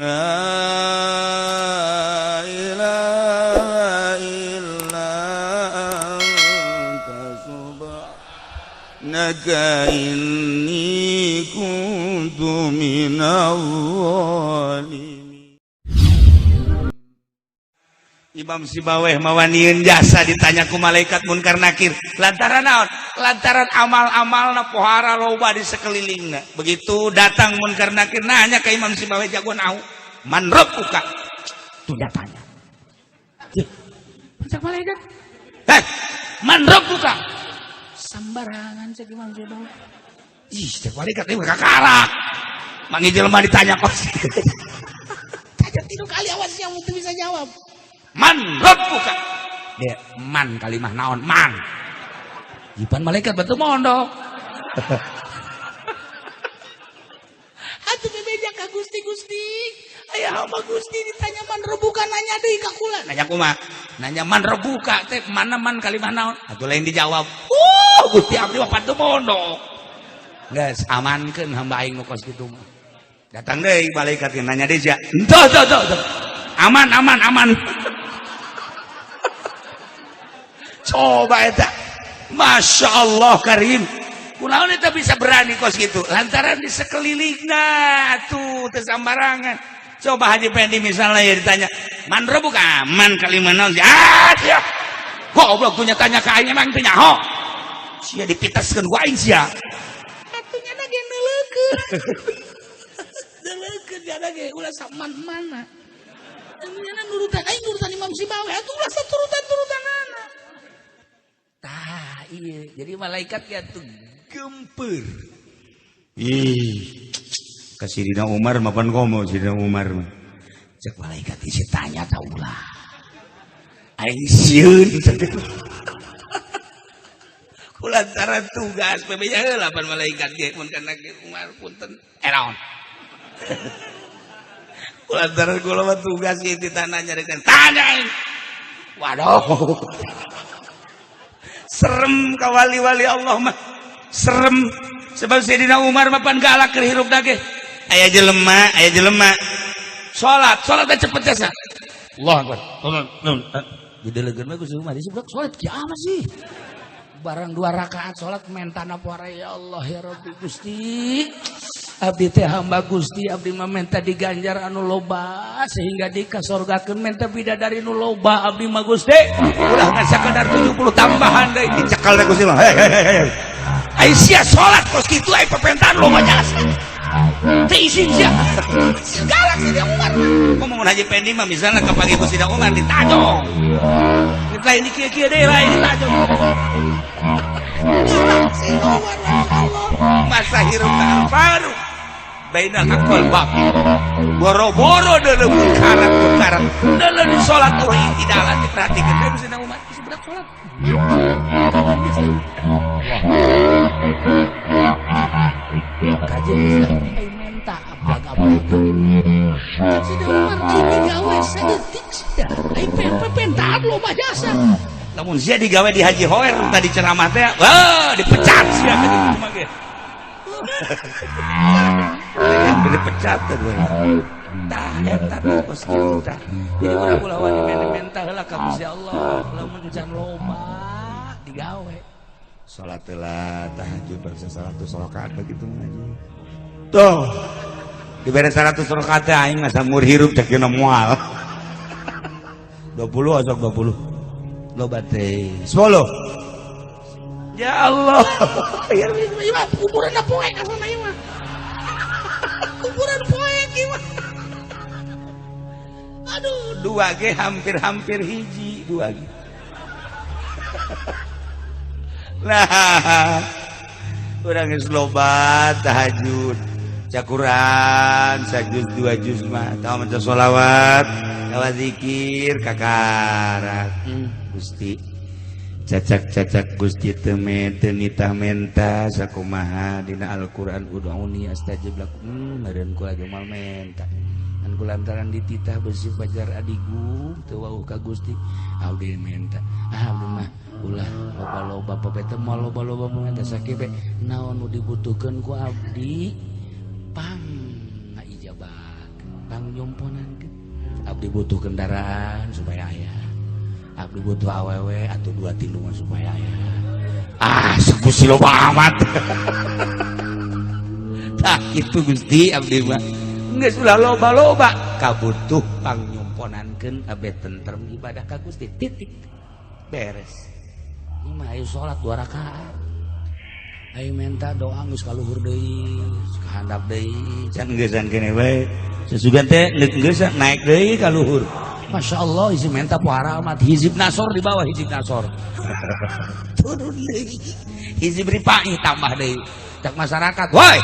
La ilaha illa anta subhanaka inni kuntu minadh dhalimin. Imam Sibaweh mawanieun jasa ditanya ku malaikat munkar nakir lantaran naon? Lantaran amal-amalna pohara loba di sekelilingna. Begitu datang munkar nakir nanya ke Imam Sibaweh jago nahu man rabbuka, tuh dia tanya cek malaikat man rabbuka sambarangan cek Imam Sibaweh cek malaikat ini kakarak mangi jelema ditanya kok tanya 3 kali awas yang mungkin bisa jawab man rabbuka dia man kalimah naon man jipan malaikat betul mondok atuh bebeja ka Gusti aya hamba Gusti ditanya man rabbuka nanya deui ka kula nanya kumaha nanya man rabbuka teh mana man kalimah naon atuh lain dijawab Gusti abdi mah patuh mondok geus amankeun hamba aing nu kos kitu mah datang deui malaikat nanya deui henteu aman coba eta Masya Allah karim kunaon eta bisa berani kos gitu lantaran di sekelilingna tuh tersambarangan coba Haji Pendi misalnya ya ditanya man rabbuka man kalimah naon ya goblok punya tanya ka aing emang teu nyaho sia dipitaskeun ku aing sia atunya na ge neuleukeun jana ge ulah saman mana atunya nurutan aing nurutan Imam Sibaweh atuh ulah saturutan-turutanana. Tah iya jadi malaikat ya tuh gempeur kasih Sidina Umar mapan komo Sidina Umar mah cek malaikat isi tanya tau ulah aing sieun kulantaran tugas PBJ heula pan malaikat ge mun kana Umar punten naon kulantaran kula mah tugas ieu ditananya dengan tanya waduh serem ka wali-wali Allah mah serem sebab Sayyidina Umar mah pan galak keur hirupna ge aya jelema salat teh cepet jasa Allahu Akbar didelegeun mah Gusti Umar disebut salat kiamat sih barang 2 rakaat salat mentana poara ya Allah ya Rabbi Gusti abdi teh hamba Gusti abdi mah menta diganjar anu loba sehingga dikasorgakeun menta bidadari nu loba abdi mah Gusti ulah ngan sakadar 70 tambahan deui dicekal teh Gusti mah ai sia salat kos kitu ai pepentahan loba jasa teh izin sia galak Sidina Umar ngomong Haji Pendi mah misalna kapagi ku Sidina Umar ditajong lain di kieu-kieu deui lain ditajong masa hirupna al-faruq bainal aqwal batil boro-boro deuleu karat deuleu di salat turu itidalan diperhatikeun deui Sidina Umar geus berat salat kajian Islam ai menta ablag-ablag Sidina Umar ai digawe saeutik sia ai pentaan loba jasa lamun sia digawe di Haji Hoer tadi ceramah teh wah dipecat sia kitu mah ge dipecat teh gue tah eta kos kitu tah jadi ulah wani menta heula ka Gusti Allah lamun jan loba digawe salat heula tahajud bangsa 100 rakaat begitu ngaji tuh dibere 100 rakaat teh aing mah samur hirup teh kena moal 20 asok 20 loba teh 10 ya Allah ya mah kuburan poek asana ieu mah kuburan poek ieu mah aduh 2 ge hampir hiji 2 ge nah urang geus loba tahajud cakuran sajuz 2 juz mah tah maca sholawat kawa zikir kakarat Gusti cacak Gusti teu nitah menta sakumaha dina Al-Qur'an ud'uni astajib lakum meureun kula ge moal menta kan kulantaran dititah besi pajar adigu teu wauh ka Gusti abdi menta abdi mah ulah loba-loba pepete moal loba-loba menta sakieu naon nu dibutuhkeun ku abdi pang ngaijabakeun pang nyomponankeun. Abdi butuh kendaraan supaya aya. Abdi butuh awewe atau 2-3 supaya aya. Sepusi loba amat. Tah kitu Gusti abdi mah. Geus ulah loba-loba kabutuh pangnyomponankeun abdi tentrem ibadah ka Gusti. Titik. Beres. Ini mah ayo salat 2 rakaat. Ayo minta doa geus kaluhur deui, kahandap deui, can geusan kene bae. Sesugan teh geus naik deui ka luhur. Masyaallah isi menta pohara amat hizib nasor di bawah hizib nasor. Turun deui. Hizib ripai tambah deui. Cak masyarakat, "Woi.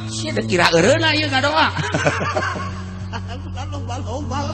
Sia da kira eureuna ieu ngadoa." Bukan lomba-lomba.